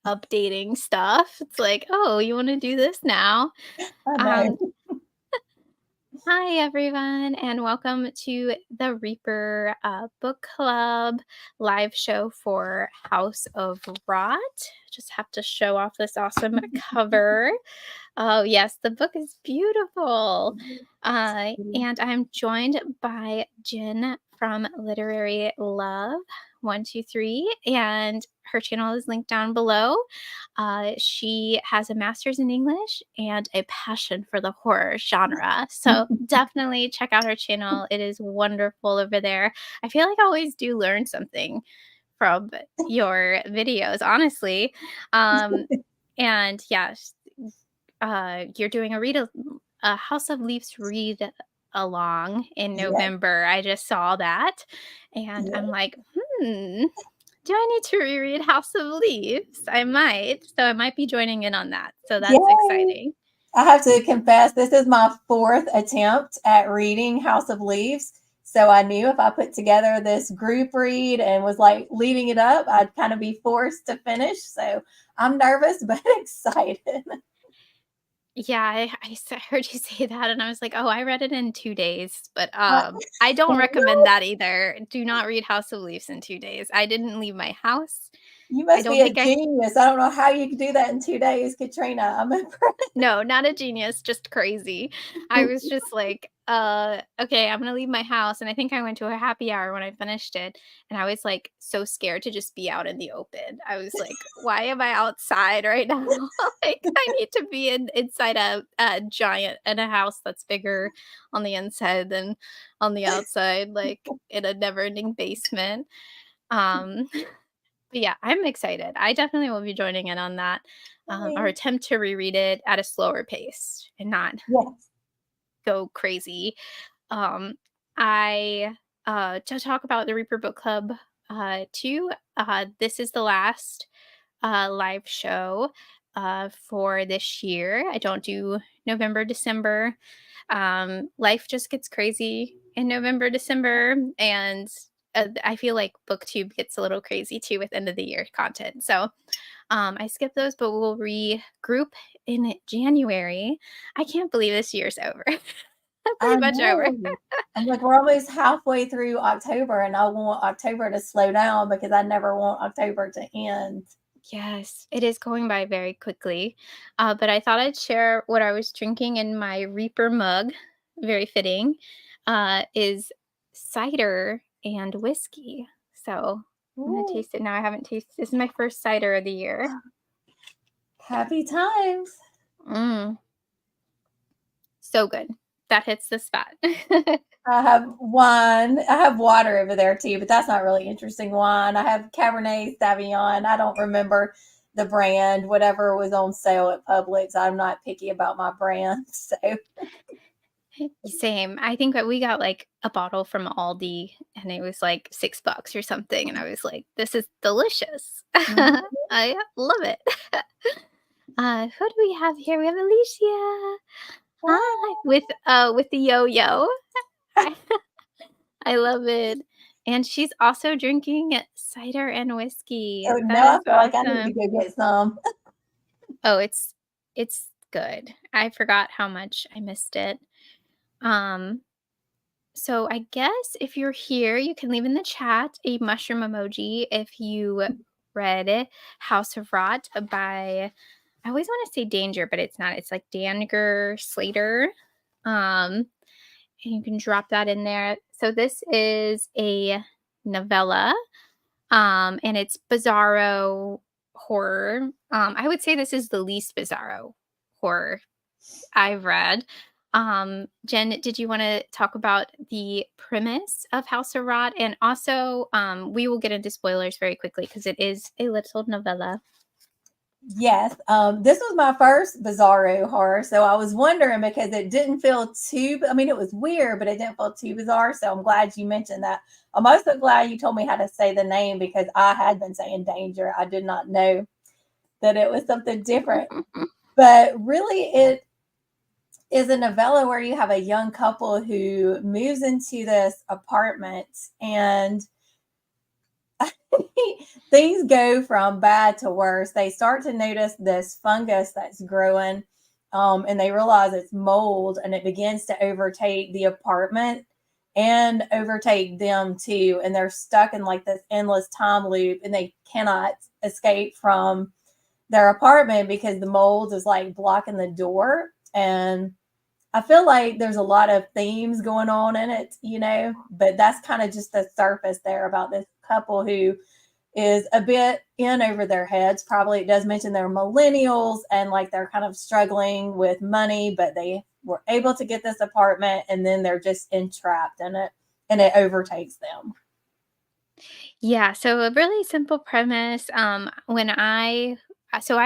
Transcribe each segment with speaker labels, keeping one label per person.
Speaker 1: updating stuff. It's like, "Oh, you wanna do this now?"
Speaker 2: I know.
Speaker 1: Um, Hi, everyone, and welcome to the Reaper Book Club live show for House of Rot. Just have to show off this awesome cover. Oh, yes, the book is beautiful. And I'm joined by Jen from Literary Love 123, and her channel is linked down below. She has a master's in English and a passion for the horror genre. So definitely check out her channel. It is wonderful over there. I feel like I always do learn something from your videos, honestly. And yeah, you're doing a House of Leaves read along in
Speaker 2: Yes,
Speaker 1: November. I just saw that, and I'm
Speaker 2: yes.
Speaker 1: like, do I need to reread House of Leaves? I might, so I might be joining in on that. So that's
Speaker 2: Yay.
Speaker 1: exciting.
Speaker 2: I have to confess, this is my fourth attempt at reading House of Leaves. So I knew if I put together this group read and was like leaving it up, I'd kind of be forced to finish. So I'm nervous, but excited.
Speaker 1: Yeah, heard you say that, and I was like, oh, I read it in 2 days, but
Speaker 2: Uh,
Speaker 1: I don't recommend
Speaker 2: what?
Speaker 1: that either. Do not read House of Leaves in 2 days. I didn't leave my house.
Speaker 2: You
Speaker 1: I
Speaker 2: must
Speaker 1: don't
Speaker 2: be a
Speaker 1: think I
Speaker 2: genius. I don't know how you could do that in 2 days, Katrina. I'm impressed.
Speaker 1: No, not a genius, just crazy. I was just like, okay, I'm gonna leave my house. And I think I went to a happy hour when I finished it. And I was like so scared to just be out in the open. I was like, why am I outside right now? Like, I need to be inside a giant in a house that's bigger on the inside than on the outside, like in a never ending basement. Um, but yeah, I'm excited. I definitely will be joining in on that, or attempt to reread it at a slower pace and not
Speaker 2: Yes.
Speaker 1: go crazy. Um, I To talk about the Reaper Book Club, too. This is the last live show for this year. I don't do November, December. Life just gets crazy in November, December, and I feel like BookTube gets a little crazy too with end of the year content. So I skipped those, but we'll regroup in January. I can't believe this year's over. Pretty
Speaker 2: I
Speaker 1: much over.
Speaker 2: know. I'm like, we're almost halfway through October, and I want October to slow down because I never want October to end.
Speaker 1: Yes, it is going by very quickly. But I thought I'd share what I was drinking in my Reaper mug. Very fitting. Is cider and whiskey. So I'm gonna
Speaker 2: Ooh,
Speaker 1: taste it now. I haven't tasted. This is my first cider of the year.
Speaker 2: happy times.
Speaker 1: Mm, so good. That hits the spot.
Speaker 2: I have wine. I have water over there too, but that's not really interesting wine. I have Cabernet Sauvignon. I don't remember the brand, whatever was on sale at Publix. I'm not picky about my brand. So,
Speaker 1: Same. I think that we got like a bottle from Aldi and it was like $6 or something. And I was like, this is delicious.
Speaker 2: mhm.
Speaker 1: I love it. Who do we have here? We have Alicia. Hi. With the yo-yo. I, I love it. And she's also drinking cider and whiskey.
Speaker 2: So
Speaker 1: That
Speaker 2: now I
Speaker 1: is
Speaker 2: feel like I need to
Speaker 1: awesome.
Speaker 2: go get some.
Speaker 1: Oh, it's good. I forgot how much I missed it. Um So I guess if you're here, you can leave in the chat a mushroom emoji if you read House of Rot by, I always want to say Danger, but it's not. It's like Danger Slater. And you can drop that in there. So this is a novella, and it's bizarro horror. I would say this is the least bizarro horror I've read. Jen, did you want to talk about the premise of House of Rot? And also, we will get into spoilers very quickly because it is a little novella.
Speaker 2: Yes, this was my first Bizarro horror, so I was wondering because it didn't feel too. I mean, it was weird, but it didn't feel too bizarre. So I'm glad you mentioned that. I'm also glad you told me how to say the name because I had been saying danger. I did not know that it was something different. But really, it is a novella where you have a young couple who moves into this apartment and things go from bad to worse. They start to notice this fungus that's growing, and they realize it's mold, and it begins to overtake the apartment and overtake them too. And they're stuck in like this endless time loop, and they cannot escape from their apartment because the mold is like blocking the door. And I feel like there's a lot of themes going on in it, but that's kind of just the surface there about this couple who is a bit in over their heads. Probably it does mention they're millennials and like they're kind of struggling with money, but they were able to get this apartment and then they're just entrapped in it and it overtakes them.
Speaker 1: Yeah, so a really simple premise. I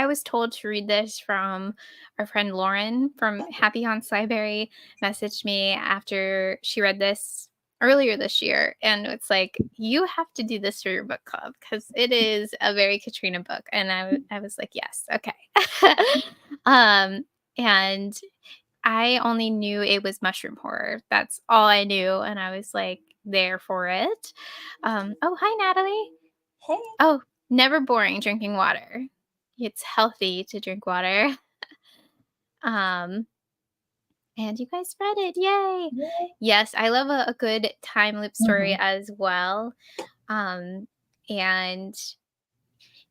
Speaker 1: was told to read this from our friend Lauren from Happy on Sliberry. Messaged me after she read this earlier this year, and it's like, you have to do this for your book club because it is a very Katrina book. And I was like, yes, okay. um, and I only knew it was mushroom horror. That's all I knew, and I was, like, there for it. Oh, hi, Natalie.
Speaker 2: Hey.
Speaker 1: Oh, never boring drinking water. It's healthy to drink water. Um, and you guys read it, yay!
Speaker 2: Yay.
Speaker 1: Yes, I love a good time loop story
Speaker 2: Mhm.
Speaker 1: as well. Um, and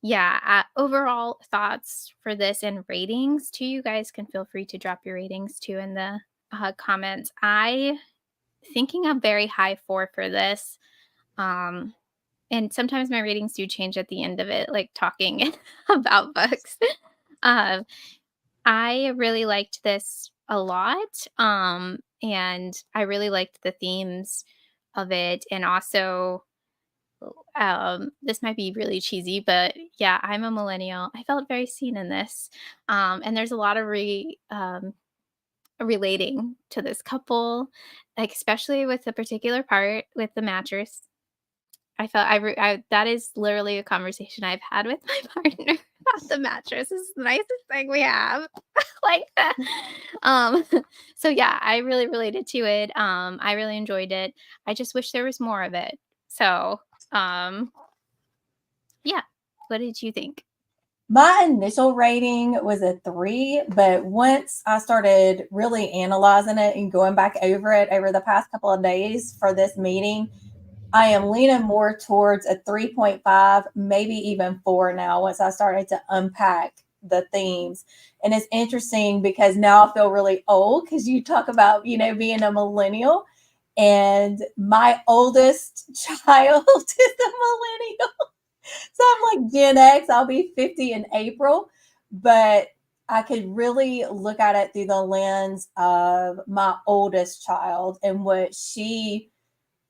Speaker 1: yeah, overall thoughts for this and ratings too. You guys can feel free to drop your ratings too in the comments. I thinking a very high 4 for this. Um, and sometimes my ratings do change at the end of it, like talking about books. Um, I really liked this a lot. And I really liked the themes of it. And also, this might be really cheesy, but yeah, I'm a millennial. I felt very seen in this. And there's a lot of relating to this couple, like especially with the particular part with the mattress. I felt I that is literally a conversation I've had with my partner about the mattress. It's the nicest thing we have. Like, um, so yeah, I really related to it. I really enjoyed it. I just wish there was more of it. So, um, yeah. What did you think?
Speaker 2: My initial rating was a 3, but once I started really analyzing it and going back over it over the past couple of days for this meeting, I am leaning more towards a 3.5, maybe even 4 now once I started to unpack the themes. And it's interesting because now I feel really old because you talk about, being a millennial. And my oldest child is a millennial. So I'm like Gen X. I'll be 50 in April. But I could really look at it through the lens of my oldest child and what she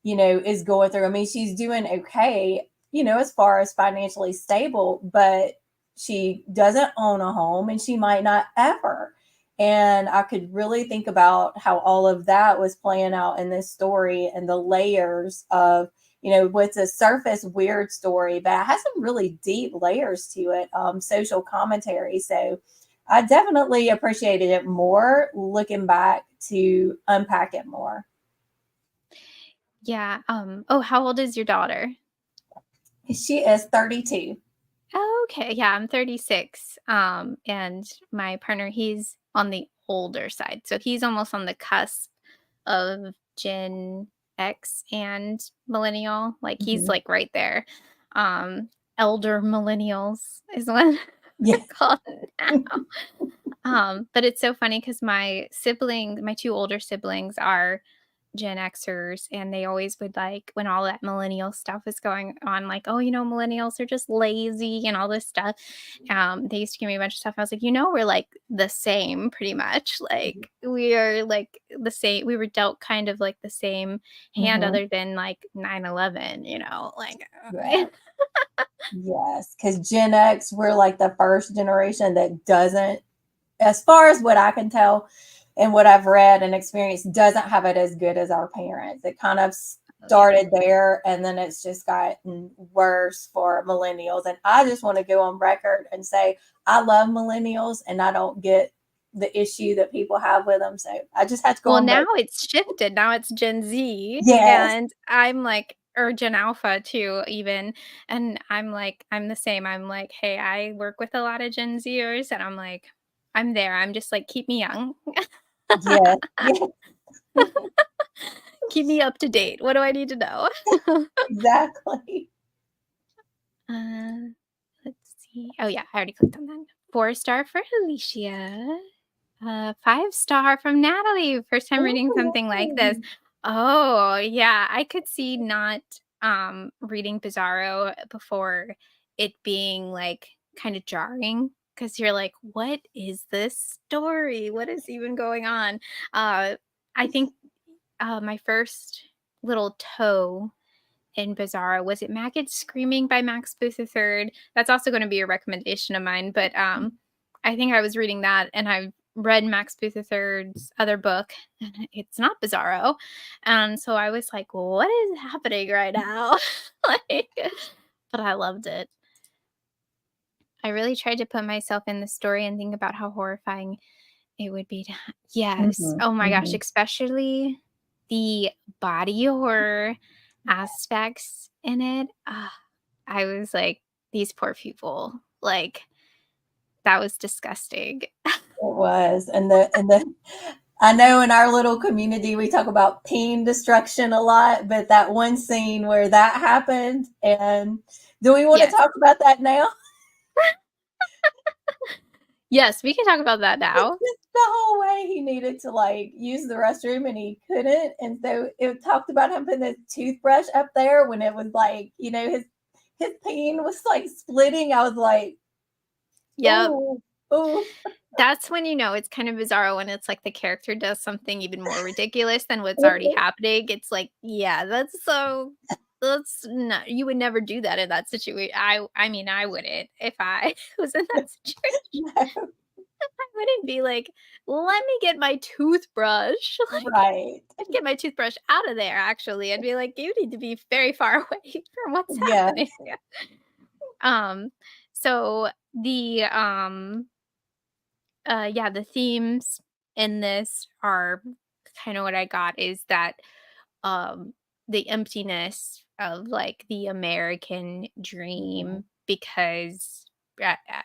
Speaker 2: is going through. I mean, she's doing okay, as far as financially stable, but she doesn't own a home and she might not ever. And I could really think about how all of that was playing out in this story and the layers of, what's a surface weird story, but it has some really deep layers to it, social commentary. So I definitely appreciated it more looking back to unpack it more.
Speaker 1: Yeah. Oh, how old is your daughter?
Speaker 2: She is 32.
Speaker 1: Oh, okay. Yeah, I'm 36. And my partner, he's on the older side. So he's almost on the cusp of Gen X and millennial. Like he's
Speaker 2: Mhm.
Speaker 1: like right there. Um, Elder millennials is what
Speaker 2: Yeah.
Speaker 1: they're called now. But it's so funny because my two older siblings are Gen Xers, and they always would like when all that millennial stuff was going on, like, oh, millennials are just lazy and all this stuff. They used to give me a bunch of stuff. I was like, we're like the same pretty much. Like we are like the same. We were dealt kind of like the same hand,
Speaker 2: Mhm.
Speaker 1: other than like 9/11. Like
Speaker 2: Yeah. Yes, because Gen X, we're like the first generation that doesn't, as far as what I can tell and what I've read and experienced, doesn't have it as good as our parents. It kind of
Speaker 1: oh yeah.
Speaker 2: started there and then it's just gotten worse for millennials. And I just want to go on record and say I love millennials and I don't get the issue that people have with them. So I just had to go
Speaker 1: Well,
Speaker 2: on
Speaker 1: now
Speaker 2: record.
Speaker 1: it's shifted. Now it's Gen Z,
Speaker 2: Yes.
Speaker 1: and I'm like or Gen Alpha too, even. And I'm like, I'm the same. I'm like, hey, I work with a lot of Gen Zers, and I'm like, I'm there. I'm just like, keep me young,
Speaker 2: Yes, yes,
Speaker 1: keep me up to date. What do I need to know?
Speaker 2: exactly.
Speaker 1: uh, let's see. Oh yeah, I already clicked on that. 4-star for Alicia. 5-star from Natalie. First time reading something like this.
Speaker 2: Ooh,
Speaker 1: Oh, yeah, I could see not reading Bizarro before it being like kind of jarring because you're like, what is this story? What is even going on? I think my first little toe in Bizarro was it Maggots Screaming by Max Booth III. That's also going to be a recommendation of mine, but I think I was reading that and I read Max Booth III's other book and it's not Bizarro. And so I was like, what is happening right now? like, but I loved it. I really tried to put myself in the story and think about how horrifying it would be to yes.
Speaker 2: mhm,
Speaker 1: Oh my gosh,
Speaker 2: mhm.
Speaker 1: especially the body horror aspects in it. I was like, "These poor people." Like, that was disgusting.
Speaker 2: It was, and the I know in our little community we talk about peen destruction a lot, but that one scene where that happened, and do we want to
Speaker 1: Yes.
Speaker 2: talk about that now?
Speaker 1: Yes, we can talk about that now.
Speaker 2: Just the whole way he needed to like use the restroom and he couldn't, and so it talked about him putting his toothbrush up there when it was like his peen was like splitting. I was like,
Speaker 1: Yep.
Speaker 2: ooh, ooh,
Speaker 1: That's when you know it's kind of bizarre when it's like the character does something even more ridiculous than what's already happening. It's like, yeah, that's not you would never do that in that situation. I mean, I wouldn't if I was in that situation.
Speaker 2: no,
Speaker 1: I wouldn't be like, "Let me get my toothbrush." Like,
Speaker 2: right,
Speaker 1: I'd get my toothbrush out of there, actually. I'd be like, "You need to be very far away from what's
Speaker 2: yeah,
Speaker 1: happening." Um, so yeah, the themes in this are kinda what I got is that, um, the emptiness of, like, the American
Speaker 2: mhm,
Speaker 1: dream because,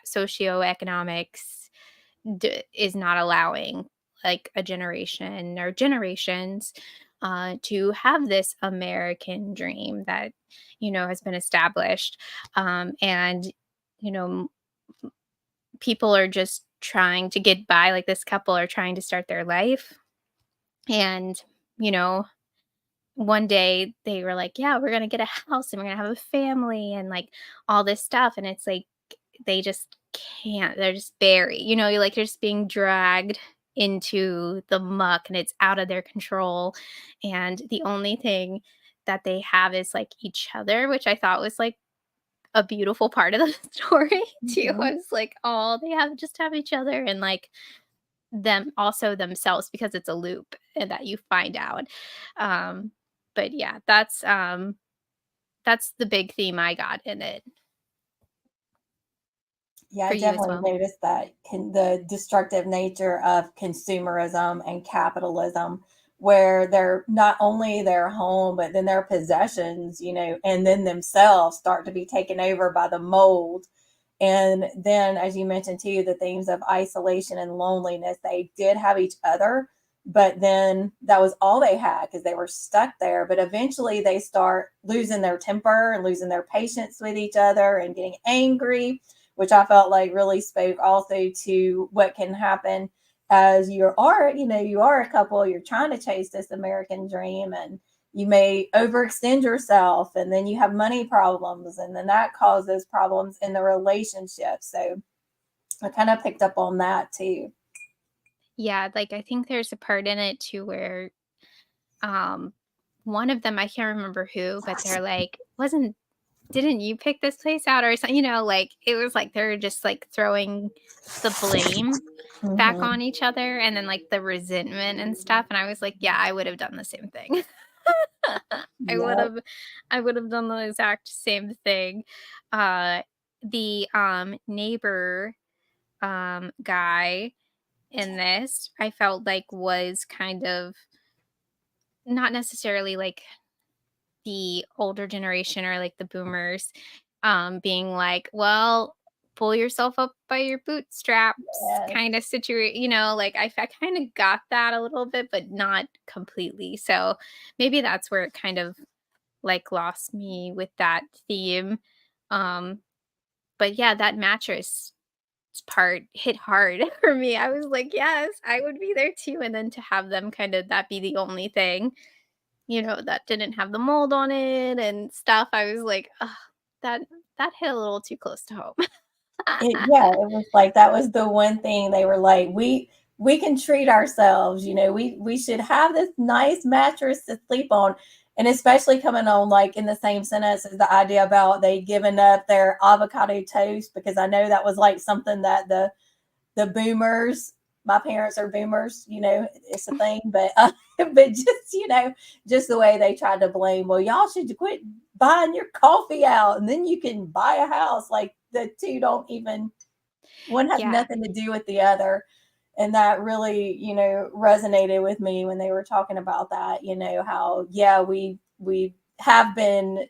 Speaker 1: socioeconomics is not allowing like a generation or generations to have this American dream that has been established, and you know people are just trying to get by. Like this couple are trying to start their life, and you know one day they were like, yeah, we're gonna get a house and we're gonna have a family and like all this stuff, and it's like they just can't. They're just buried. You're like, they're just being dragged into the muck and it's out of their control. And the only thing that they have is like each other, which I thought was like a beautiful part of the story too.
Speaker 2: mhm.
Speaker 1: I was like, oh, they have just have each other and like them also themselves because it's a loop and that you find out. Um, but yeah, that's the big theme I got in it
Speaker 2: Yeah,
Speaker 1: for
Speaker 2: I
Speaker 1: you as
Speaker 2: definitely
Speaker 1: well.
Speaker 2: noticed that the destructive nature of consumerism and capitalism, where they're not only their home, but then their possessions, and then themselves start to be taken over by the mold. And then, as you mentioned too, the themes of isolation and loneliness, they did have each other, but then that was all they had because they were stuck there. But eventually they start losing their temper and losing their patience with each other and getting angry, which I felt like really spoke also to what can happen as you are a couple, you're trying to chase this American dream, and you may overextend yourself, and then you have money problems, and then that causes problems in the relationship. So I kind of picked up on that too.
Speaker 1: Yeah, like, I think there's a part in it too where, um, one of them, I can't remember who, but they're like, "Wasn't didn't you pick this place out?" Or something, like, it was like they're just, like, throwing the blame back
Speaker 2: Hmm.
Speaker 1: on each other and then, like, the resentment and stuff, and I was like, "Yeah, I would have done the same thing." I
Speaker 2: Yep.
Speaker 1: would've I would've done the exact same thing. Uh, the, neighbor, guy in this, I felt like was kind of not necessarily like the older generation or like the boomers being like, well, pull yourself up by your bootstraps
Speaker 2: Yes.
Speaker 1: kind of situation, like I kind of got that a little bit, but not completely. So maybe that's where it kind of like lost me with that theme. Um, but yeah, that mattress part hit hard for me. I was like, yes, I would be there too. And then to have them kind of that be the only thing, that didn't have the mold on it and stuff. I was like, ugh, that that hit a little too close to home.
Speaker 2: Yeah, it was like that was the one thing they were like, we can treat ourselves, we should have this nice mattress to sleep on. And especially coming on like in the same sentence as the idea about they giving up their avocado toast, because I know that was like something that the boomers, my parents are boomers, it's a thing, but but just just the way they tried to blame, well, y'all should quit buying your coffee out and then you can buy a house. Like the two don't even, one has
Speaker 1: Yeah.
Speaker 2: nothing to do with the other. And that really, resonated with me when they were talking about that, how, yeah, we have been,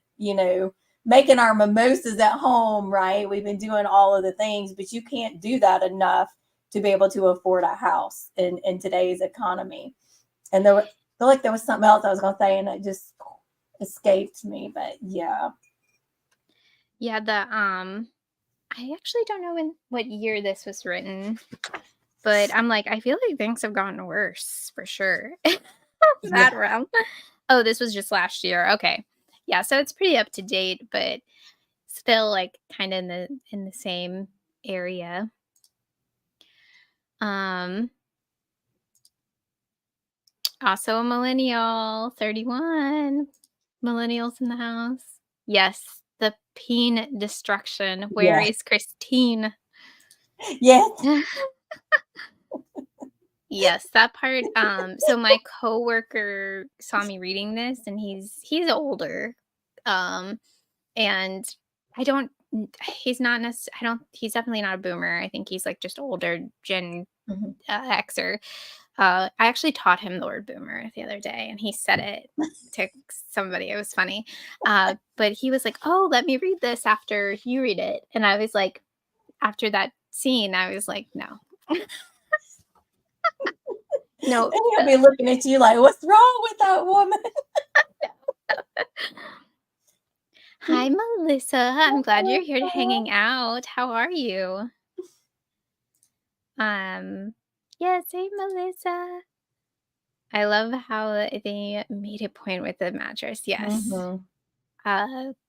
Speaker 2: making our mimosas at home, right? We've been doing all of the things, but you can't do that enough to be able to afford a house in today's economy. And I feel like there was something else I was going to say and it just escaped me, but yeah.
Speaker 1: Yeah, I actually don't know in what year this was written, but I'm like, I feel like things have gotten worse for sure.
Speaker 2: Yeah.
Speaker 1: That realm. Oh, this was just last year. Okay. Yeah, so it's pretty up to date, but still like kind of in the same area. Um Also a millennial, 31 millennials in the house. Yes, the peen destruction. Where
Speaker 2: Yeah.
Speaker 1: is Christine?
Speaker 2: Yes.
Speaker 1: Yes, that part. So my coworker saw me reading this, and he's older, um, and I don't. He's not necessarily. I don't. He's definitely not a boomer. I think he's like just older Gen
Speaker 2: Mhm.
Speaker 1: Xer. I actually taught him the word boomer the other day, and he said it to somebody. It was funny, but he was like, "Oh, let me read this after you read it," and I was like, after that scene, I was like, "No, no."
Speaker 2: And he'll be looking at you like, what's wrong with that woman?
Speaker 1: Hi, Melissa. I'm glad you're here to hanging out. How are you? Um, yes, hey, Melissa. I love how they made a point with the mattress. Yes.
Speaker 2: Mhm.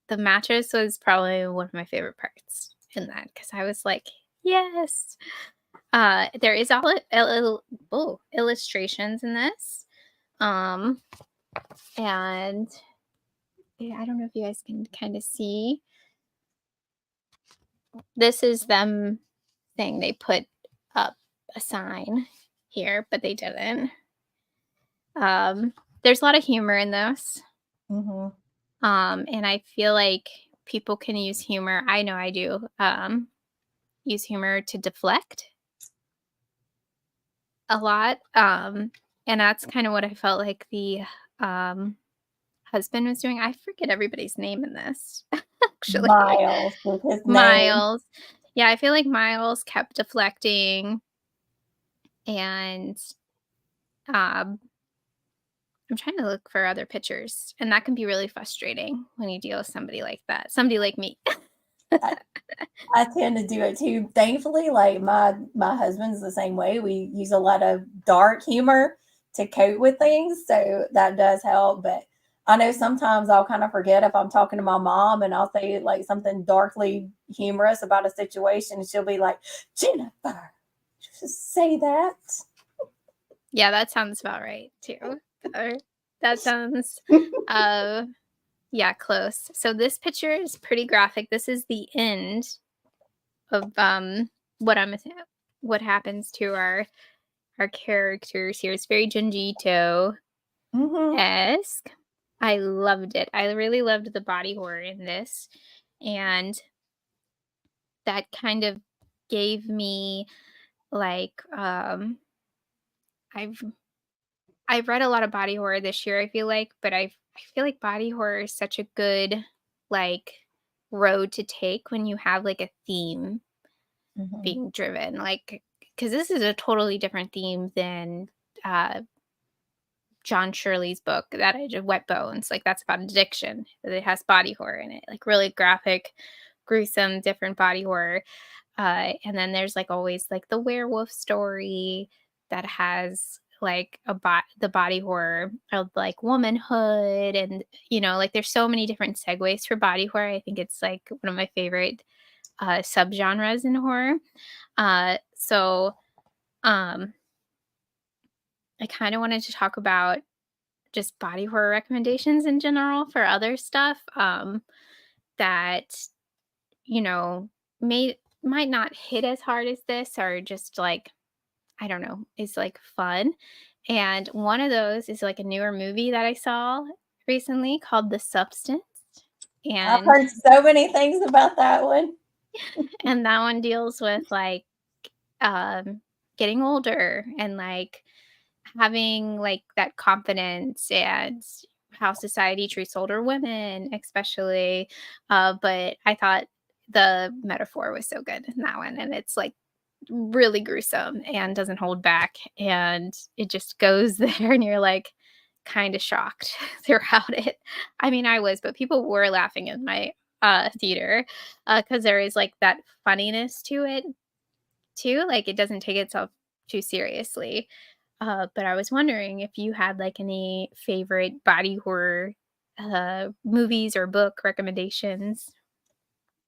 Speaker 1: The mattress was probably one of my favorite parts in that because I was like, yes. There is all illustrations in this. Um, and yeah, I don't know if you guys can kind of see. This is them saying they put up a sign here, but they didn't. Um, there's a lot of humor in this.
Speaker 2: Mhm.
Speaker 1: And I feel like people can use humor. I know I do. Use humor to deflect a lot. And that's kind of what I felt like the um, husband was doing. I forget everybody's name in this, actually.
Speaker 2: Miles was his name.
Speaker 1: Miles. Yeah, I feel like Miles kept deflecting, and um, I'm trying to look for other pictures, and that can be really frustrating when you deal with somebody like that, somebody like me.
Speaker 2: I, I tend to do it too. Thankfully, like my husband's the same way. We use a lot of dark humor to cope with things, so that does help. But I know sometimes I'll kind of forget if I'm talking to my mom and I'll say like something darkly humorous about a situation, and she'll be like, "Jennifer, just say that."
Speaker 1: Yeah, that sounds about right too. Uh, that sounds, uh, yeah, close. So this picture is pretty graphic. This is the end of what I'm what happens to our characters here. It's very Junjito
Speaker 2: Hmm.
Speaker 1: esque. I loved it. I really loved the body horror in this, and that kind of gave me like I've I've read a lot of body horror this year, I feel like, but I feel like body horror is such a good, like, road to take when you have, like, a theme
Speaker 2: Mhm.
Speaker 1: being driven, like, because this is a totally different theme than, uh, John Shirley's book that I did, Wet Bones, like, that's about addiction, but it has body horror in it, like, really graphic, gruesome, different body horror. And then there's, like, always, like, the werewolf story that has, like, the body horror of, like, womanhood and, like, there's so many different segues for body horror. I think it's, like, one of my favorite, subgenres in horror. So, um, I kinda wanted to talk about just body horror recommendations in general for other stuff, that, you know, might not hit as hard as this or just, like, I don't know, is, like, fun, and one of those is, like, a newer movie that I saw recently called The Substance,
Speaker 2: I've
Speaker 1: and
Speaker 2: heard so many things about that one.
Speaker 1: that one deals with, like, um, getting older and, like, having, like, that confidence and how society treats older women, especially, but I thought the metaphor was so good in that one, and it's, like, really gruesome and doesn't hold back, and it just goes there, and you're, like, kinda shocked throughout it. I mean, I was, but people were laughing in my, theater, because there is, like, that funniness to it too, like, it doesn't take itself too seriously. But I was wondering if you had, like, any favorite body horror, movies or book recommendations?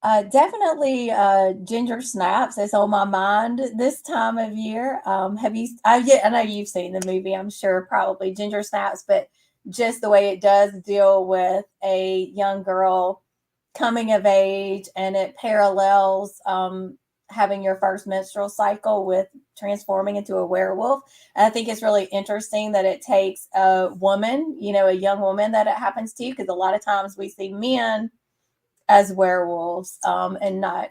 Speaker 2: Definitely, Ginger Snaps is on my mind this time of year. Have you? I know you've seen the movie. I'm sure probably Ginger Snaps, but just the way it does deal with a young girl coming of age, and it parallels having your first menstrual cycle with transforming into a werewolf. And I think it's really interesting that it takes a woman, a young woman that it happens to, because a lot of times we see men as werewolves, and not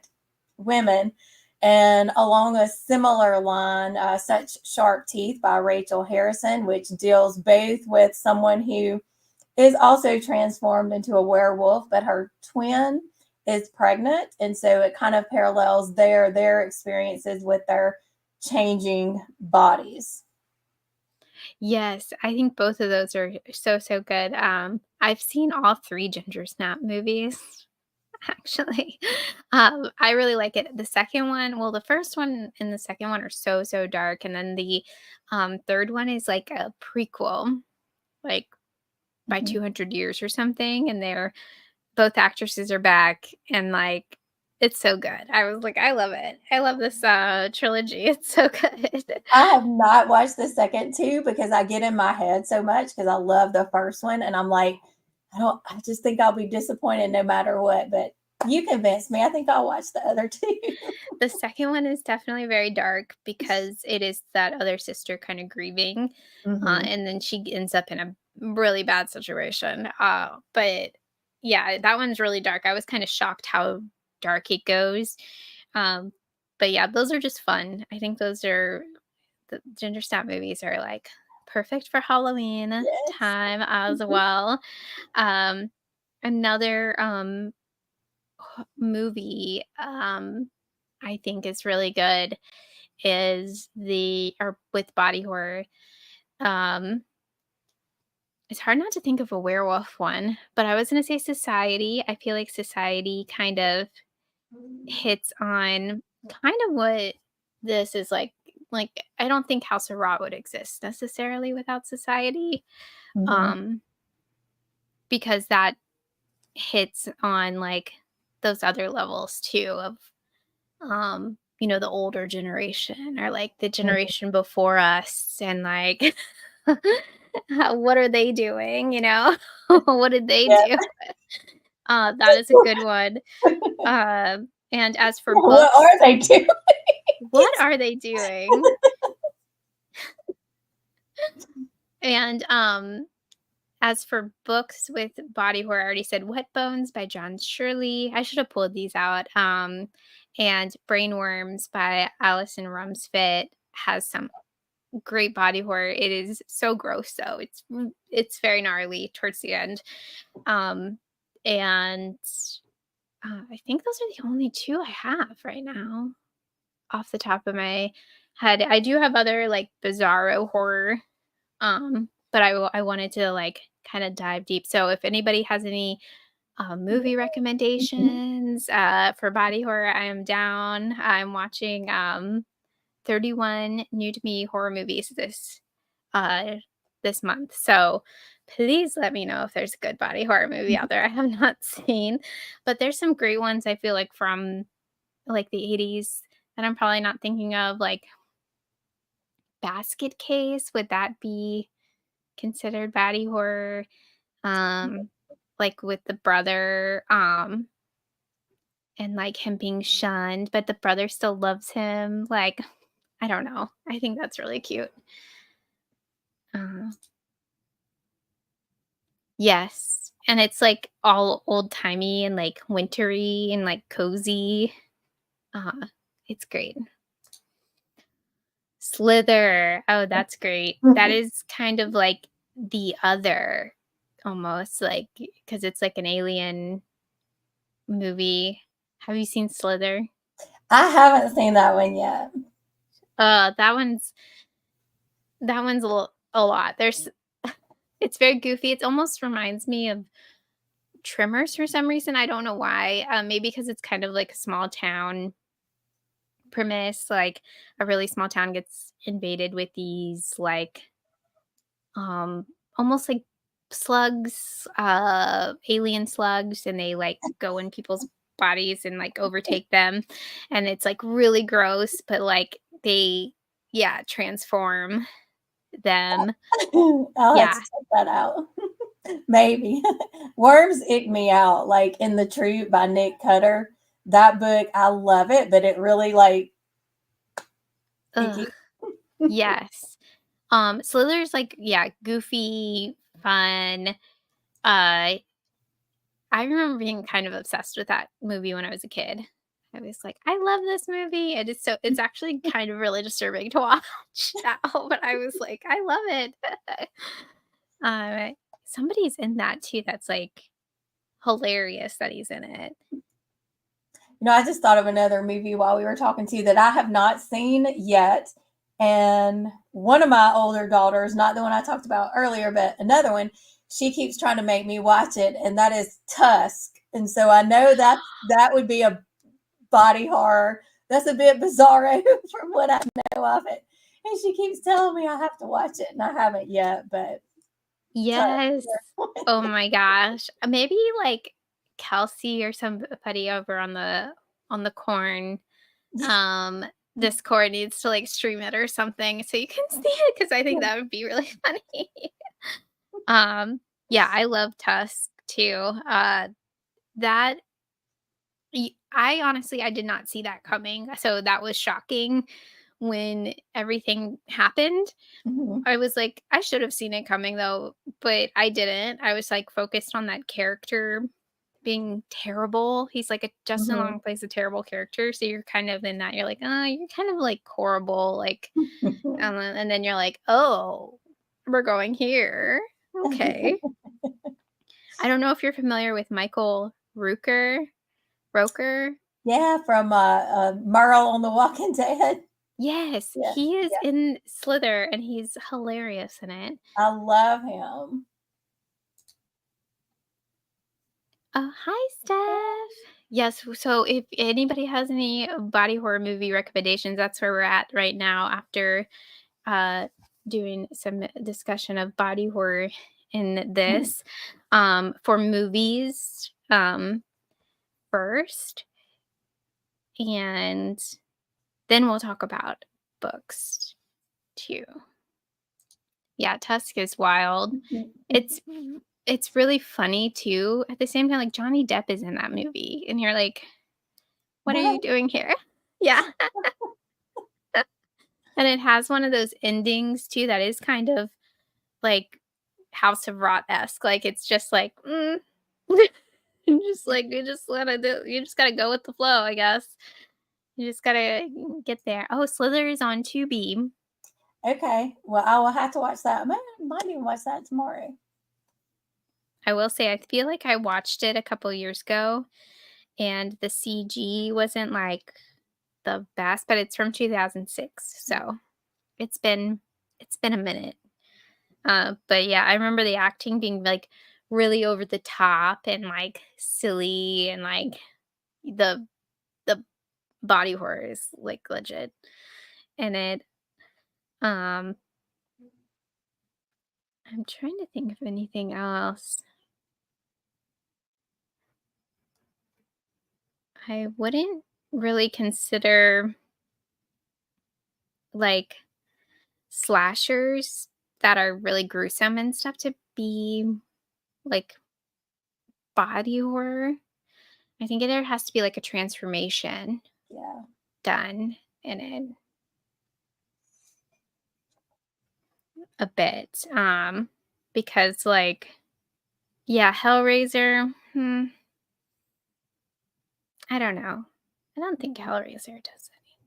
Speaker 2: women. And along a similar line, Such Sharp Teeth by Rachel Harrison, which deals both with someone who is also transformed into a werewolf, but her twin is pregnant. And so it kind of parallels their experiences with their changing bodies.
Speaker 1: Yes, I think both of those are so, so good. I've seen all 3 Ginger Snap movies, actually. I really like it. The second one well, the first one and the second one are so, so dark, and then the, 3rd one is like a prequel, like, by
Speaker 2: Mhm.
Speaker 1: 200 years or something, and both actresses are back, and, like, it's so good. I was like, "I love it. I love this, trilogy. It's so good."
Speaker 2: I have not watched the second two because I get in my head so much because I love the first one, and I'm like, I just think I'll be disappointed no matter what. But you convinced me. I think I'll watch the other two.
Speaker 1: The second one is definitely very dark because it is that other sister kinda grieving,
Speaker 2: Hmm.
Speaker 1: and then she ends up in a really bad situation, but, yeah, that one's really dark. I was kinda shocked how dark it goes, um, but, yeah, those are just fun. I think those are the Ginger Snap movies are, like, perfect for Halloween
Speaker 2: Yes.
Speaker 1: time as
Speaker 2: Mhm.
Speaker 1: well. Um, another, movie, I think is really good is the or with body horror, um, it's hard not to think of a werewolf one, but I was gonna say Society. I feel like Society kind of hits on kind of what this is like, I don't think House of Raw would exist necessarily without Society,
Speaker 2: Mhm.
Speaker 1: um, because that hits on, like, those other levels too of, the older generation or, like, the
Speaker 2: Mhm.
Speaker 1: generation before us and, like, what are they doing, you know? What did they
Speaker 2: Yeah.
Speaker 1: do? That is a good one. And as for
Speaker 2: What
Speaker 1: books,
Speaker 2: are they doing?
Speaker 1: what are they doing? And, as for books with body horror, I already said Wet Bones by John Shirley. I should have pulled these out. And Brainworms by Alison Rumsfit has some. great body horror. It is so gross though. It's very gnarly towards the end. Um, and I think those are the only 2 I have right now off the top of my head. I do have other, like, bizarro horror, but I wanted to, like, kinda dive deep. So if anybody has any, movie
Speaker 2: Mhm.
Speaker 1: recommendations, for body horror, I am down. I'm watching, 31 new to me horror movies uh, this month. So please let me know if there's a good body horror movie out there I have not seen. But there's some great ones I feel like from like the 80s that I'm probably not thinking of, like Basket Case. Would that be considered body horror? Um, like with the brother, and like him being shunned, but the brother still loves him. Like, I don't know. I think that's really cute. Uh, yes, and it's, like, all old-timey and, like, wintry and, like, cozy. Uh, it's great. Slither. Oh, that's great. That is kind of like the other almost, like because it's like an alien movie. Have you seen Slither?
Speaker 2: I haven't seen that one yet.
Speaker 1: That one's a lot. There's it's very goofy. It almost reminds me of Tremors for some reason. I don't know why. Maybe because it's kind of like a small town premise, like a really small town gets invaded with these like um almost like slugs, alien slugs, and they like go in people's bodies and like overtake them. And it's like really gross, but like they yeah, transform them.
Speaker 2: I'll have to
Speaker 1: Yeah.
Speaker 2: check that out. Maybe. Worms ick me out, like in The Troop by Nick Cutter. That book, I love it, but it really like
Speaker 1: Ugh.
Speaker 2: icky.
Speaker 1: Yes. Slither's like, yeah, goofy, fun. I remember being kind of obsessed with that movie when I was a kid. I was like, "I love this movie." It's actually kind of really disturbing to watch now, but I was like, "I love it." Uh, somebody's in that too that's, like, hilarious that he's in it.
Speaker 2: I just thought of another movie while we were talking to you that I have not seen yet. And one of my older daughters, not the one I talked about earlier, but another one, she keeps trying to make me watch it, and that is Tusk. And so I know that would be a body horror. That's a bit bizarre from what I know of it. And she keeps telling me I have to watch it, and I haven't yet, but Tusk.
Speaker 1: Yes. Oh my gosh. Maybe, like, Kelsey or somebody over on the corn um Discord needs to like stream it or something so you can see it because I think that would be really funny. um yeah, I love Tusk too. That I honestly I did not see that coming. So that was shocking when everything happened.
Speaker 2: Mhm.
Speaker 1: I was like, I should have seen it coming though, but I didn't. I was like focused on that character being terrible. He's like a Justin
Speaker 2: Mhm.
Speaker 1: Long plays a terrible character, so you're kind of in that. You're like, oh, you're kind of like horrible, like, and then you're like, oh, we're going here. Okay. I don't know if you're familiar with Michael Roker.
Speaker 2: Yeah, from Merle on The Walking Dead.
Speaker 1: Yes,
Speaker 2: Yeah,
Speaker 1: he is
Speaker 2: yeah,
Speaker 1: in Slither, and he's hilarious in it.
Speaker 2: I love him.
Speaker 1: Oh, hi, Steph. Yes, so if anybody has any body horror movie recommendations, that's where we're at right now after uh doing some discussion of body horror in this. For movies first, and then we'll talk about books too. Yeah, Tusk is wild. It's it's really funny too. At the same time, like Johnny Depp is in that movie, and you're like, "What are you
Speaker 2: What?
Speaker 1: doing here?" Yeah, and it has one of those endings too that is kind of like House of Rot esque. Like it's just like, just like you just gotta go with the flow, I guess. You just gotta get there. Oh, Slither is on Tubi.
Speaker 2: Okay. Well, I will have to watch that. I might even watch that tomorrow.
Speaker 1: I will say I feel like I watched it a couple years ago and the CG wasn't like the best, but it's from 2006. So it's been it's been a minute. But yeah, I remember the acting being like really over the top and like silly and like the the body horror is like legit. And it um I'm trying to think of anything else. I wouldn't really consider like slashers that are really gruesome and stuff to be like body horror. I think there has to be like a transformation
Speaker 2: Yeah.
Speaker 1: done in it a bit. Because like yeah, Hellraiser, I don't know. I don't think Hellraiser does any.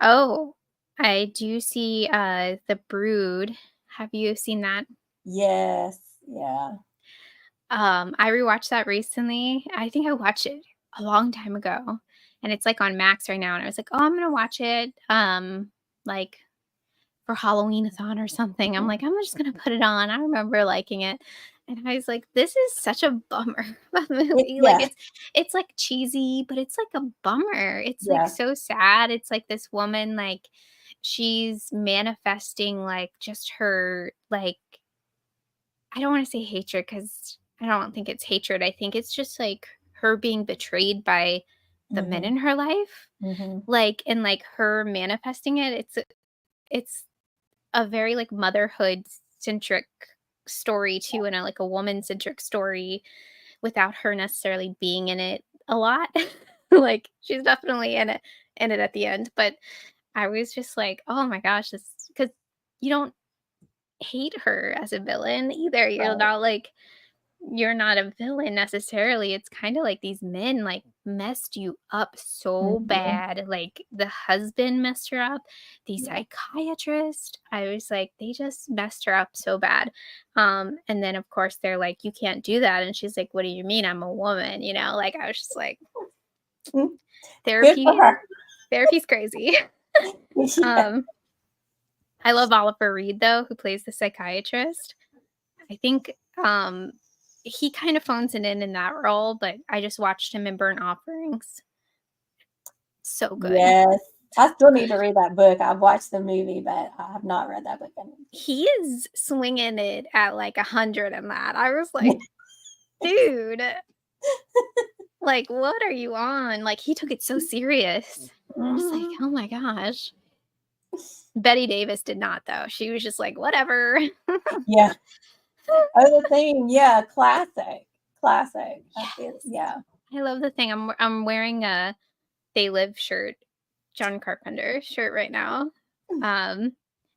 Speaker 1: Oh, I do see The Brood. Have you seen that?
Speaker 2: Yes. Yeah.
Speaker 1: I rewatched that recently. I think I watched it a long time ago, and it's, like, on Max right now, and I was like, "Oh, I'm gonna watch it, like, for Halloween-a-thon or something." I'm like, "I'm just gonna put it on." I remember liking it, and I was like, "This is such a bummer of a movie." Like,
Speaker 2: Yeah.
Speaker 1: it's, like, cheesy, but it's, like, a bummer. It's, like,
Speaker 2: Yeah.
Speaker 1: so sad. It's, like, this woman, like, she's manifesting, like, just her, like I don't wanna say hatred because I don't think it's hatred, I think it's just, like, her being betrayed by the men
Speaker 2: Mhm.
Speaker 1: in her life,
Speaker 2: Mhm.
Speaker 1: like, and, like, her manifesting it, it's a very, like, motherhood-centric story too, and like, a woman-centric story without her necessarily being in it a lot. Like, she's definitely in it at the end, but I was just like, "Oh my gosh," this because you don't hate her as a villain either,
Speaker 2: Right.
Speaker 1: you're not a villain necessarily. It's kind of like these men like messed you up so
Speaker 2: Mhm.
Speaker 1: bad. Like the husband messed her up, the
Speaker 2: Yeah.
Speaker 1: psychiatrist. I was like, they just messed her up so bad. And then of course they're like, you can't do that. And she's like, what do you mean? I'm a woman, you know? Like I was just like,
Speaker 2: Mm. Good for
Speaker 1: therapy,
Speaker 2: her.
Speaker 1: therapy's crazy.
Speaker 2: Yeah.
Speaker 1: um, I love Oliver Reed though, who plays the psychiatrist. I think, he kind of phones it in that role, but I just watched him in Burnt Offerings. So good.
Speaker 2: Yes. I still need to read that book. I've watched the movie, but I have not read that book.
Speaker 1: He is swinging it at, like, 100 in that. I was like, "Dude, like, what are you on?" Like, he took it so serious. I was like,
Speaker 2: Mhm.
Speaker 1: "Oh my gosh." Betty Davis did not, though. She was just like, "Whatever."
Speaker 2: Yeah. Oh, the thing. Yeah. Classic. Classic. I feel,
Speaker 1: Yes.
Speaker 2: yeah.
Speaker 1: I love the thing. I'm wearing a They Live shirt, John Carpenter shirt right now. Um,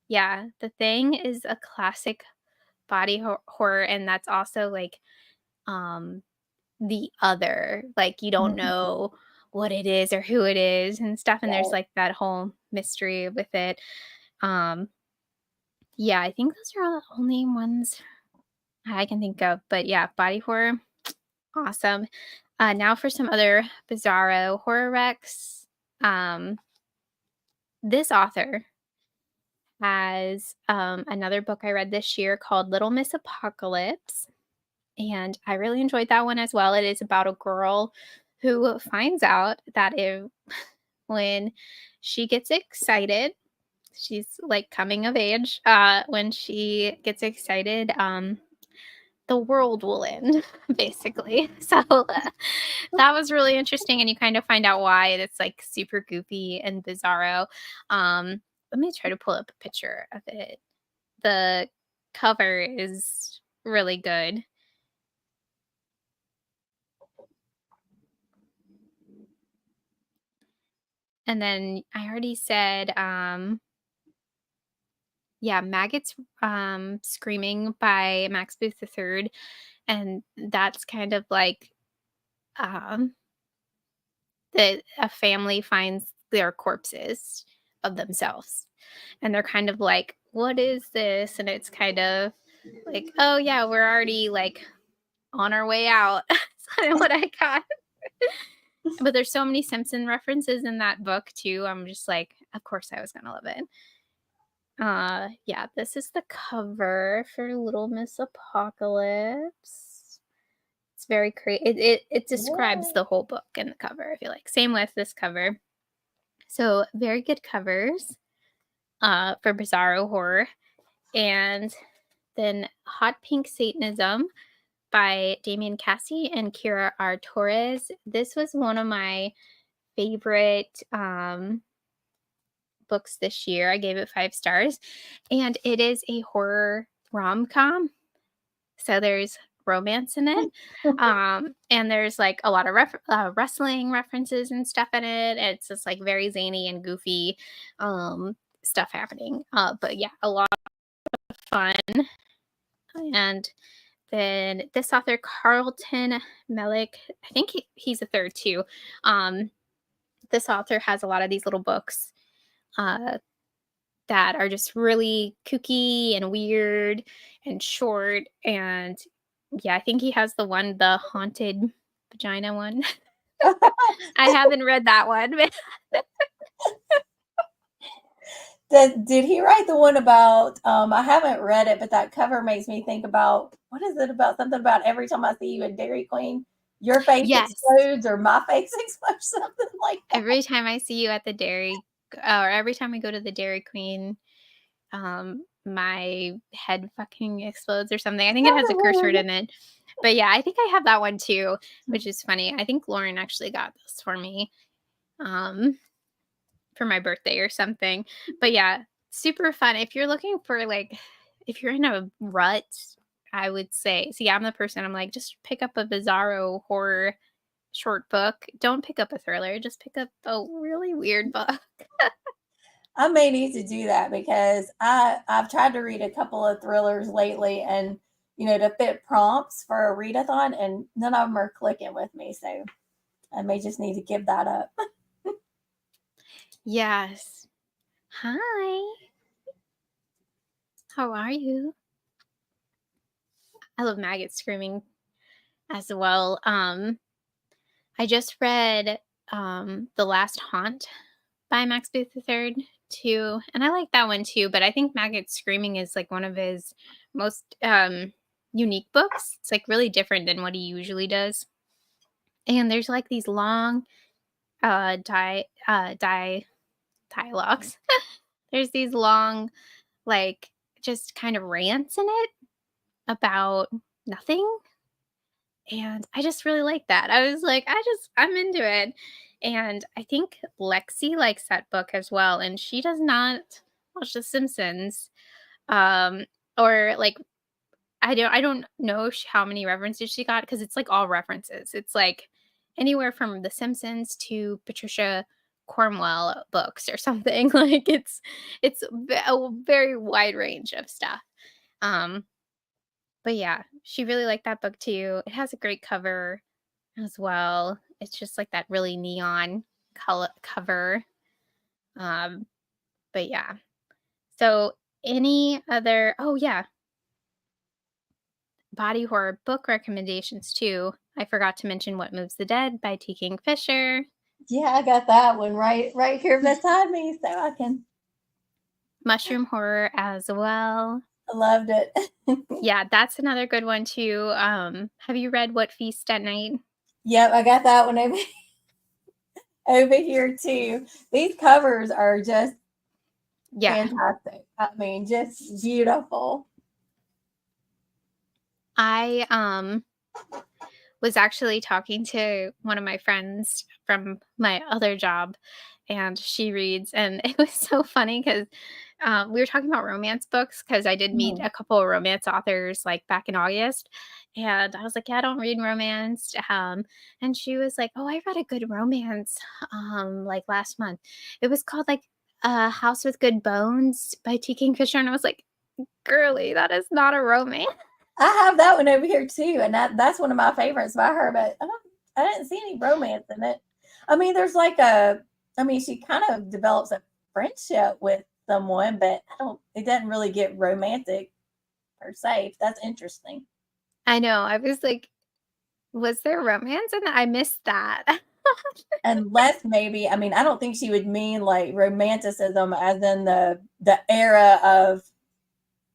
Speaker 1: yeah, The Thing is a classic body horror, and that's also like um the other. Like you don't
Speaker 2: Mhm.
Speaker 1: know what it is or who it is and stuff, and there's
Speaker 2: Right.
Speaker 1: like that whole mystery with it. Um, yeah, I think those are all the only ones I can think of. But yeah, body horror, awesome. Now for some other bizarro horror wrecks. Um, this author has another book I read this year called Little Miss Apocalypse. And I really enjoyed that one as well. It is about a girl who finds out that when she gets excited, she's like coming of age, when she gets excited, the world will end, basically. So that was really interesting. And you kind of find out why it's like super goofy and bizarro. Let me try to pull up a picture of it. The cover is really good. And then I already said, yeah, Maggots Screaming by Max Booth III. And that's kind of like um, that a family finds their corpses of themselves. and they're kind of like, what is this? And it's kind of like, oh yeah, we're already like on our way out. That's kind of what I got. But there's so many Simpson references in that book too. I'm just like, of course I was gonna love it. Yeah, this is the cover for Little Miss Apocalypse. It's very creative. It describes the whole book in the cover, I feel like. Same with this cover. So very good covers for Bizarro Horror. And then Hot Pink Satanism by Damian Cassie and Kira R. Torres. This was one of my favorite books this year. I gave it 5 stars. And it is a horror rom-com. So there's romance in it. And there's like a lot of wrestling references and stuff in it. It's just like very zany and goofy stuff happening. But yeah, a lot of fun. And then this author, Carlton Mellick, I think he's a third too. This author has a lot of these little books that are just really kooky and weird and short. And yeah, I think he has the haunted vagina one. I haven't read that one.
Speaker 2: Did he write the one about, I haven't read it, but that cover makes me think about, what is it about? Something about every time I see you at Dairy Queen, your face explodes or my face explodes, something like that.
Speaker 1: Every time I see you at the dairy, or every time we go to the Dairy Queen, my head fucking explodes or something. I think it has a curse word in it. But yeah, I think I have that one too, which is funny. I think Lauren actually got this for me for my birthday or something. But yeah, super fun. If you're looking for like, if you're in a rut, I would say, see, I'm the person, I'm like, just pick up a Bizarro horror short book. Don't pick up a thriller. Just pick up a really weird book.
Speaker 2: I may need to do that because I've tried to read a couple of thrillers lately and, to fit prompts for a readathon, and none of them are clicking with me. So I may just need to give that up.
Speaker 1: Yes. Hi. How are you? I love maggots screaming as well. I just read The Last Haunt by Max Booth III too, and I like that one too, but I think Maggot Screaming is like one of his most unique books. It's like really different than what he usually does. And there's like these long dialogues. There's these long like just kind of rants in it about nothing. And I just really like that. I was like, I'm into it. And I think Lexi likes that book as well. And she does not watch The Simpsons. Or like, I don't know how many references she got because it's like all references. It's like anywhere from The Simpsons to Patricia Cornwell books or something. Like it's a very wide range of stuff. But yeah, she really liked that book too. It has a great cover as well. It's just like that really neon color cover. But yeah. So any other body horror book recommendations too. I forgot to mention What Moves the Dead by T. Kingfisher.
Speaker 2: Yeah, I got that one right here beside me, so I can.
Speaker 1: Mushroom Horror as well.
Speaker 2: I loved it.
Speaker 1: Yeah, that's another good one too. Have you read What Feast at Night?
Speaker 2: Yep, I got that one over here too. These covers are just fantastic. I mean, just beautiful.
Speaker 1: I was actually talking to one of my friends from my other job, and she reads, and it was so funny because we were talking about romance books because I did meet a couple of romance authors like back in August, and I was like, yeah, I don't read romance. And she was like, oh, I read a good romance like last month. It was called like House with Good Bones by T. Kingfisher, and I was like, girly, that is not a romance.
Speaker 2: I have that one over here too, and that's one of my favorites by her, but I didn't see any romance in it. I mean, there's like she kind of develops a friendship with someone, but it doesn't really get romantic per se. That's interesting.
Speaker 1: I know. I was like, was there romance in that? I missed that.
Speaker 2: Unless maybe, I mean, I don't think she would mean like romanticism as in the era of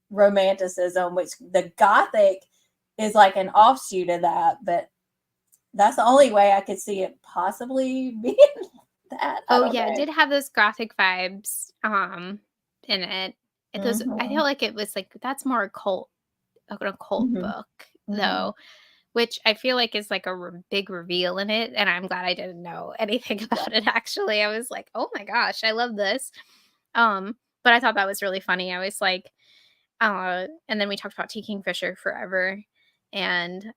Speaker 2: romanticism, which the Gothic is like an offshoot of that, but that's the only way I could see it possibly being that. I
Speaker 1: Oh,
Speaker 2: don't
Speaker 1: yeah, it
Speaker 2: know.
Speaker 1: did have those Gothic vibes, in it. Those I
Speaker 2: Mhm,
Speaker 1: feel like it was, like that's more occult
Speaker 2: mhm,
Speaker 1: book,
Speaker 2: mhm.
Speaker 1: though, which I feel like is, like, a big reveal in it, and I'm glad I didn't know anything
Speaker 2: Yeah,
Speaker 1: about it, actually. I was like, "Oh my gosh, I love this." But I thought that was really funny. I was like, and then we talked about T. Kingfisher forever, and,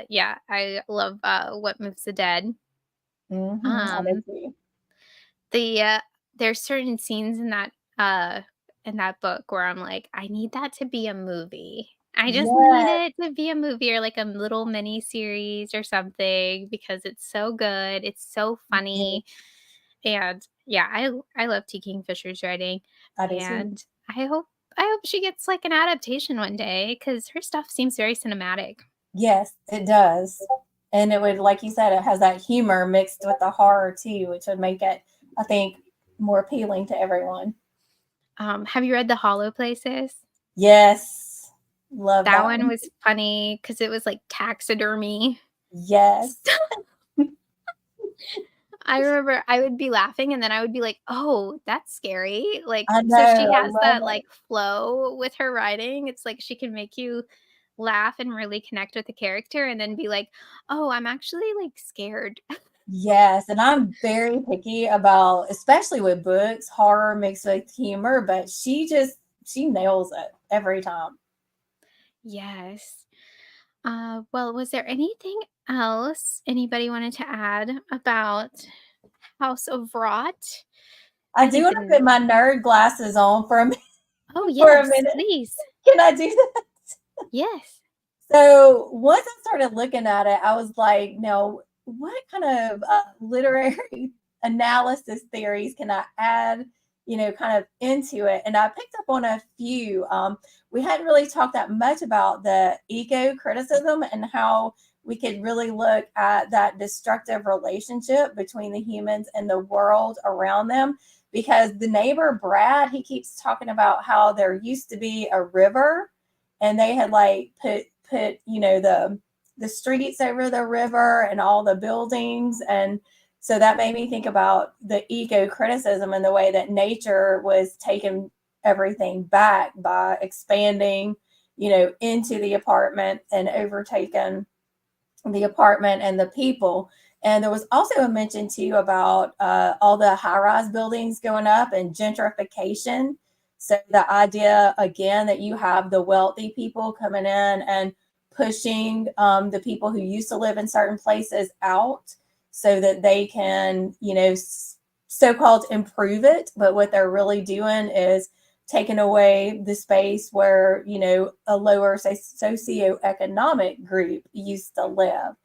Speaker 1: yeah, I love, What Moves the Dead.
Speaker 2: mhm, I do
Speaker 1: Um,
Speaker 2: too.
Speaker 1: the, there's certain scenes in that book where I'm like, "I need that to be a movie. I just need
Speaker 2: Yes,
Speaker 1: it to be a movie or, like, a little mini series or something because it's so good, it's so
Speaker 2: yes,
Speaker 1: funny." And, yeah, I love T. Kingfisher's writing,
Speaker 2: I do too.
Speaker 1: and I hope she gets, like, an adaptation one day because her stuff seems very cinematic.
Speaker 2: Yes, it does. And it would, like you said, it has that humor mixed with the horror too, which would make it, I think, more appealing to everyone.
Speaker 1: Have you read The Hollow Places?
Speaker 2: Yes, love
Speaker 1: That
Speaker 2: that
Speaker 1: one
Speaker 2: one.
Speaker 1: was funny because it was, like, taxidermy.
Speaker 2: Yes,
Speaker 1: I remember I would be laughing, and then I would be like, "Oh, that's scary." Like,
Speaker 2: I
Speaker 1: so
Speaker 2: know.
Speaker 1: she
Speaker 2: I
Speaker 1: has
Speaker 2: love
Speaker 1: that,
Speaker 2: it.
Speaker 1: like, flow with her writing. It's like she can make you laugh and really connect with the character and then be like, "Oh, I'm actually, like, scared."
Speaker 2: Yes, and I'm very picky about, especially with books, horror mixed with humor, but she nails it every time.
Speaker 1: Yes. Well, was there anything else anybody wanted to add about House of Rot?
Speaker 2: I
Speaker 1: I
Speaker 2: do
Speaker 1: think
Speaker 2: want to put
Speaker 1: the
Speaker 2: my nerd glasses on for a
Speaker 1: Oh,
Speaker 2: for a
Speaker 1: yes,
Speaker 2: minute.
Speaker 1: please.
Speaker 2: Can I do that?
Speaker 1: Yes.
Speaker 2: So once I started looking at it, I was like, no, what kind of literary analysis theories can I add, kind of into it? And I picked up on a few. We hadn't really talked that much about the ego criticism and how we could really look at that destructive relationship between the humans and the world around them. Because the neighbor, Brad, he keeps talking about how there used to be a river and they had like put the streets over the river and all the buildings, and so that made me think about the eco criticism and the way that nature was taking everything back by expanding into the apartment and overtaking the apartment and the people. And there was also a mention too about all the high rise buildings going up and gentrification. So the idea again that you have the wealthy people coming in and pushing the people who used to live in certain places out so that they can, so-called improve it. But what they're really doing is taking away the space where a lower, say, socioeconomic group used to live.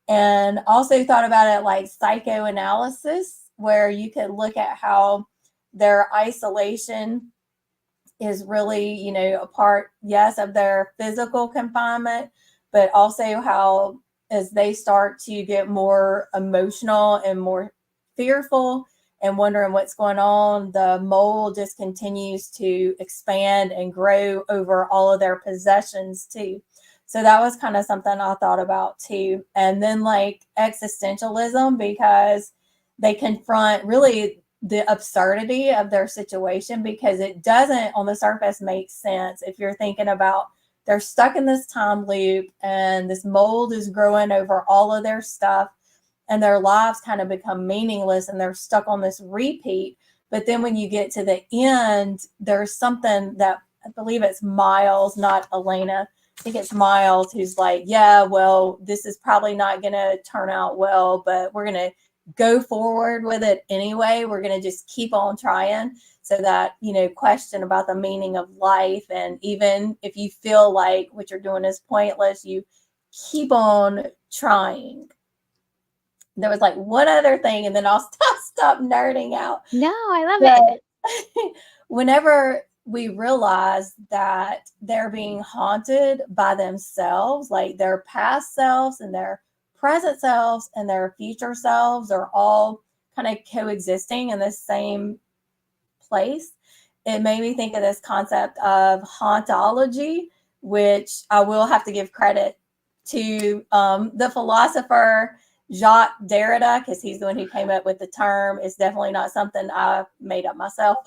Speaker 2: And also thought about it like psychoanalysis, where you could look at how their isolation is really, a part, yes, of their physical confinement, but also how as they start to get more emotional and more fearful and wondering what's going on, the mole just continues to expand and grow over all of their possessions too. So that was kind of something I thought about too. And then like existentialism, because they confront really the absurdity of their situation because it doesn't on the surface make sense if you're thinking about they're stuck in this time loop and this mold is growing over all of their stuff and their lives kind of become meaningless and they're stuck on this repeat. But then when you get to the end, there's something that I believe it's Miles, not Elena. I think it's Miles who's like, yeah, well, this is probably not going to turn out well, but we're going to go forward with it anyway. We're going to just keep on trying. So that, question about the meaning of life. And even if you feel like what you're doing is pointless, you keep on trying. There was like one other thing, and then I'll stop nerding out.
Speaker 1: No, I love
Speaker 2: But
Speaker 1: it.
Speaker 2: whenever we realize that they're being haunted by themselves, like their past selves and their present selves and their future selves are all kind of coexisting in the same place, it made me think of this concept of hauntology, which I will have to give credit to the philosopher Jacques Derrida, because he's the one who came up with the term. It's definitely not something I made up myself.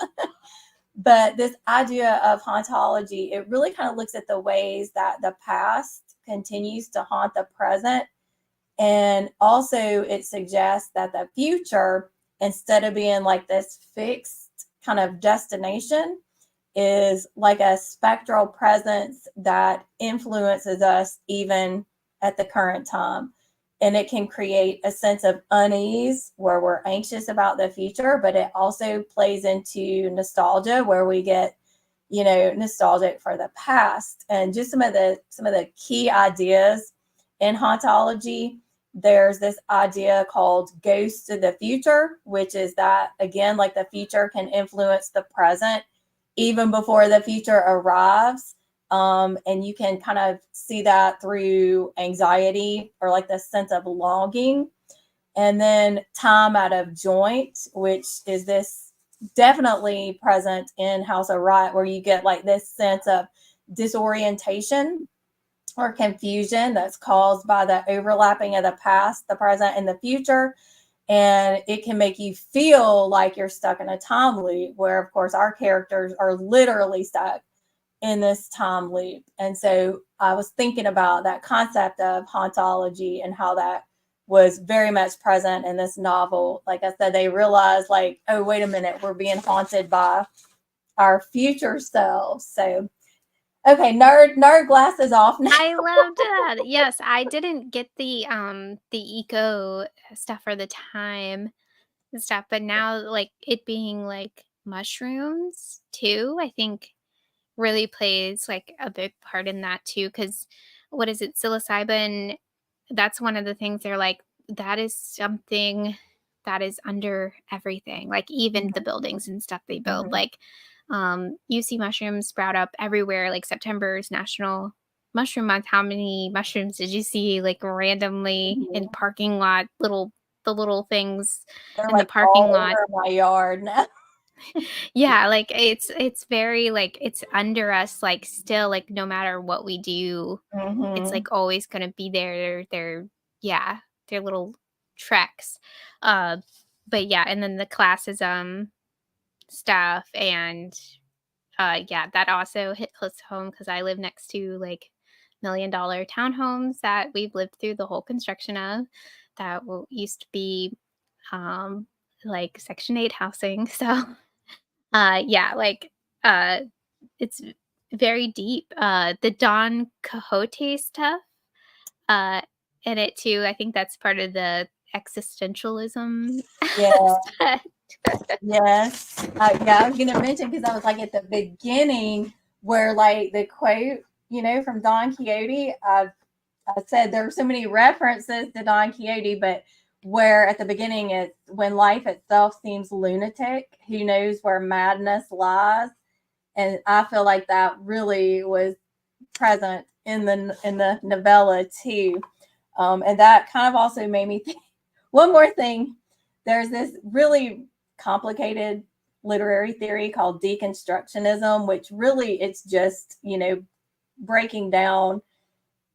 Speaker 2: But this idea of hauntology, it really kind of looks at the ways that the past continues to haunt the present. And also, it suggests that the future, instead of being like this fixed kind of destination, is like a spectral presence that influences us even at the current time. And it can create a sense of unease where we're anxious about the future, but it also plays into nostalgia where we get, nostalgic for the past. And just some of the key ideas in hauntology, there's this idea called ghosts of the future, which is that, again, like the future can influence the present even before the future arrives. And you can kind of see that through anxiety or like the sense of longing. And then time out of joint, which is this definitely present in House of Rot, where you get like this sense of disorientation or confusion that's caused by the overlapping of the past, the present, and the future. And it can make you feel like you're stuck in a time loop where, of course, our characters are literally stuck in this time loop. And so I was thinking about that concept of hauntology and how that was very much present in this novel. Like I said, they realized like, oh, wait a minute, we're being haunted by our future selves. So, okay, nerd glasses off now.
Speaker 1: I loved that. Yes, I didn't get the eco stuff for the time and stuff, but now like it being like mushrooms too, I think really plays like a big part in that too. Cause what is it? Psilocybin, that's one of the things they're like, that is something that is under everything, like even the buildings and stuff they build.
Speaker 2: Mhm.
Speaker 1: Like you see mushrooms sprout up everywhere. Like September is National Mushroom Month. How many mushrooms did you see like randomly in
Speaker 2: Mhm.
Speaker 1: parking lot, the little things
Speaker 2: They're
Speaker 1: in the
Speaker 2: like
Speaker 1: parking
Speaker 2: all
Speaker 1: lot?
Speaker 2: over my yard now.
Speaker 1: Yeah, like it's very like it's under us, like still like no matter what we do, it's
Speaker 2: Mhm.
Speaker 1: like always gonna be there. They're yeah, they're little treks. Uh but yeah, and then the classism stuff and yeah, that also hit close to home because I live next to like $1 million townhomes that we've lived through the whole construction of that used to be um like Section 8 housing. So yeah, like, uh, it's very deep. The Don Quixote stuff, uh, in it too, I think that's part of the existentialism
Speaker 2: Yeah.
Speaker 1: aspect.
Speaker 2: Yes. Yeah, I was going to mention because I was like at the beginning where like the quote, from Don Quixote, I said there were so many references to Don Quixote, but where at the beginning it's when life itself seems lunatic, who knows where madness lies? And I feel like that really was present in the novella too. And that kind of also made me think one more thing. There's this really complicated literary theory called deconstructionism, which really it's just, breaking down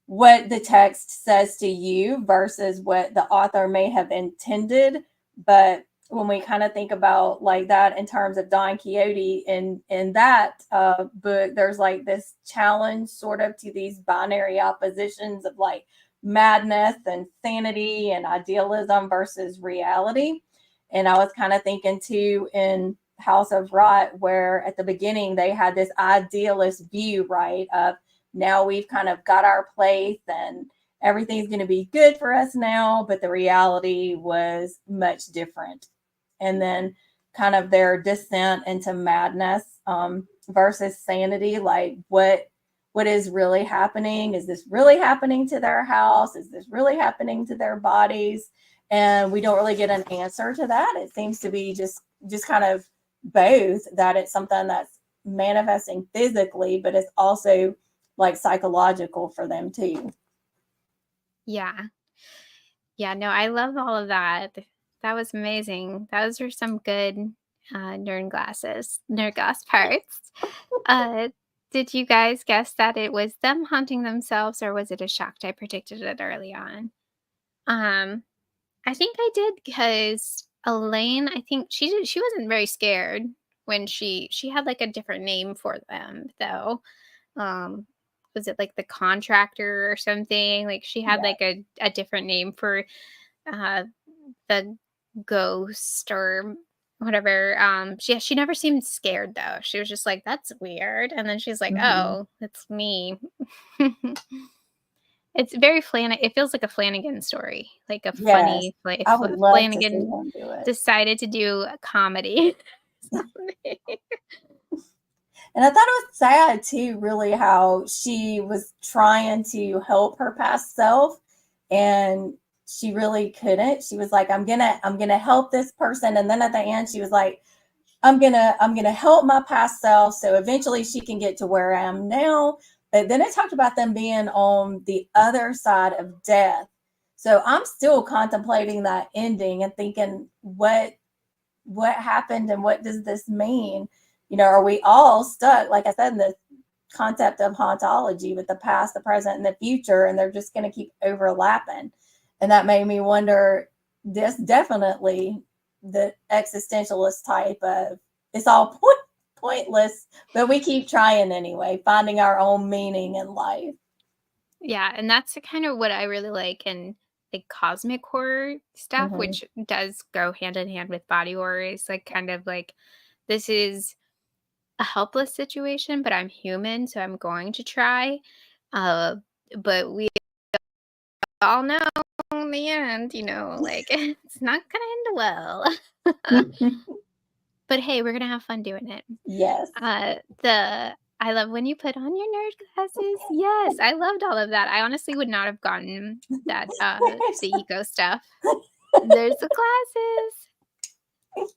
Speaker 2: what the text says to you versus what the author may have intended. But when we kind of think about like that in terms of Don Quixote in that book, there's like this challenge sort of to these binary oppositions of like madness and sanity and idealism versus reality. And I was kind of thinking too in House of Rot, where at the beginning they had this idealist view, right, of now we've kind of got our place and everything's going to be good for us now, but the reality was much different. And then kind of their descent into madness versus sanity, like what is really happening? Is this really happening to their house? Is this really happening to their bodies? And we don't really get an answer to that. It seems to be just kind of both, that it's something that's manifesting physically, but it's also like psychological for them too.
Speaker 1: Yeah. Yeah, no, I love all of that. That was amazing. Those are some good, nerd glass parts. Uh, did you guys guess that it was them haunting themselves, or was it a shock? I predicted it early on. Um, I think I did because Elaine, I think she wasn't very scared when she had, like, a different name for them, though. Um, was it, like, the contractor or something? Like, she had,
Speaker 2: Yeah.
Speaker 1: like, a different name for uh, the ghost or whatever. She never seemed scared though. She was just like, "That's weird," and then she's like,
Speaker 2: Hmm.
Speaker 1: "Oh, it's me." It's very It feels like a Flanagan story, like a
Speaker 2: Yes.
Speaker 1: funny if
Speaker 2: I would love to see
Speaker 1: Flanagan
Speaker 2: him do it.
Speaker 1: decided to do a comedy. Something.
Speaker 2: And I thought it was sad too, really, how she was trying to help her past self and she really couldn't. She was like, I'm gonna help this person. And then at the end she was like, I'm gonna help my past self so eventually she can get to where I am now. But then it talked about them being on the other side of death. So I'm still contemplating that ending and thinking what happened and what does this mean? Are we all stuck, like I said, in the concept of hauntology with the past, the present, and the future, and they're just going to keep overlapping? And that made me wonder, this definitely the existentialist type of it's all pointless, but we keep trying anyway, finding our own meaning in life.
Speaker 1: Yeah, and that's kind of what I really like in like cosmic horror stuff,
Speaker 2: Hmm.
Speaker 1: which does go hand in hand with body horror. Is like kind of like this is a helpless situation, but I'm human, so I'm going to try. Uh, but we all know in the end, like it's not gonna end well. But hey, we're gonna have fun doing it.
Speaker 2: Yes.
Speaker 1: The I love when you put on your nerd glasses. Yes, I loved all of that. I honestly would not have gotten that the eco stuff. There's the glasses.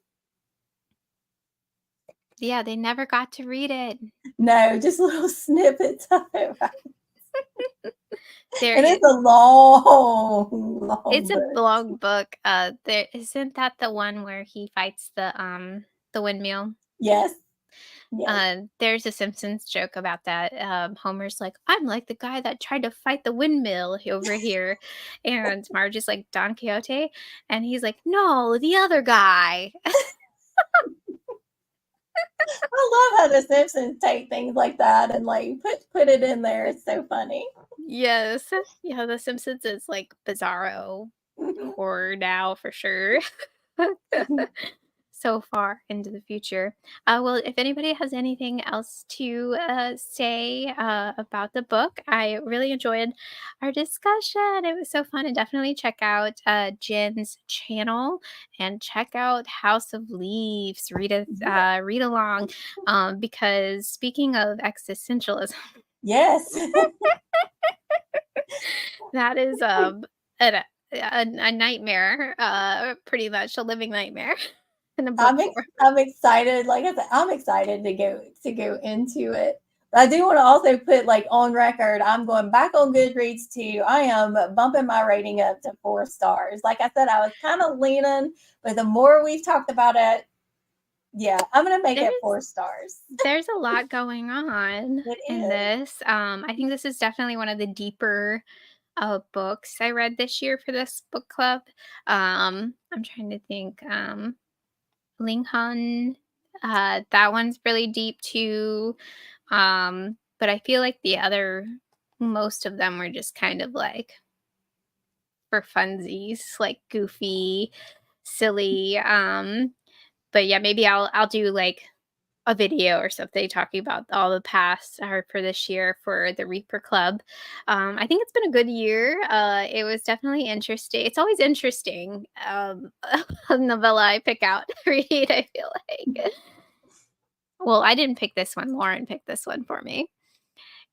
Speaker 1: Yeah, they never got to read it.
Speaker 2: No, just little snippets of it.
Speaker 1: There
Speaker 2: And
Speaker 1: is
Speaker 2: it's a long,
Speaker 1: It's
Speaker 2: long
Speaker 1: a
Speaker 2: book.
Speaker 1: long book. There isn't that the one where he fights the windmill.
Speaker 2: Yes. Yes.
Speaker 1: There's a Simpsons joke about that. Homer's like, "I'm like the guy that tried to fight the windmill over here," and Marge is like Don Quixote, and he's like, "No, the other guy."
Speaker 2: I love how the Simpsons take things like that and like put it in there. It's so funny.
Speaker 1: Yes, yeah, the Simpsons is like bizarro horror now for sure. So far into the future. Well, if anybody has anything else to say about the book, I really enjoyed our discussion. It was so fun, and definitely check out Jen's channel and check out House of Leaves.
Speaker 2: Yeah.
Speaker 1: Read along, because speaking of existentialism,
Speaker 2: Yes.
Speaker 1: that is a nightmare, pretty much a living nightmare in a book form.
Speaker 2: I'm excited. Like I said, I'm excited to go into it. But I do want to also put like on record, I'm going back on Goodreads too. I am bumping my rating up to 4 stars. Like I said, I was kind of leaning, but the more we've talked about it, yeah, I'm gonna make it
Speaker 1: There's
Speaker 2: 4 stars.
Speaker 1: there's a lot going on
Speaker 2: It
Speaker 1: in
Speaker 2: is.
Speaker 1: this. I think this is definitely one of the deeper books I read this year for this book club. I'm trying to think. Ling Hun, that one's really deep too. But I feel like most of them were just kind of like for funsies, like goofy, silly. But yeah, maybe I'll do like a video or something talking about all the past or for this year for the Reaper Club. I think it's been a good year. It was definitely interesting. It's always interesting. A novella I pick out to read, I feel like. Well, I didn't pick this one. Lauren picked this one for me.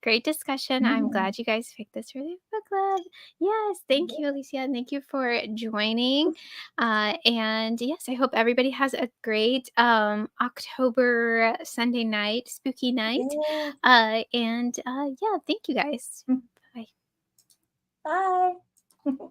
Speaker 1: Great discussion. I'm
Speaker 2: Mhm.
Speaker 1: glad you guys picked this for the book club. Yes, thank you, Alicia, and thank you for joining. And yes, I hope everybody has a great October Sunday night, spooky night.
Speaker 2: Yeah.
Speaker 1: And yeah, thank you guys. Bye.
Speaker 2: Bye.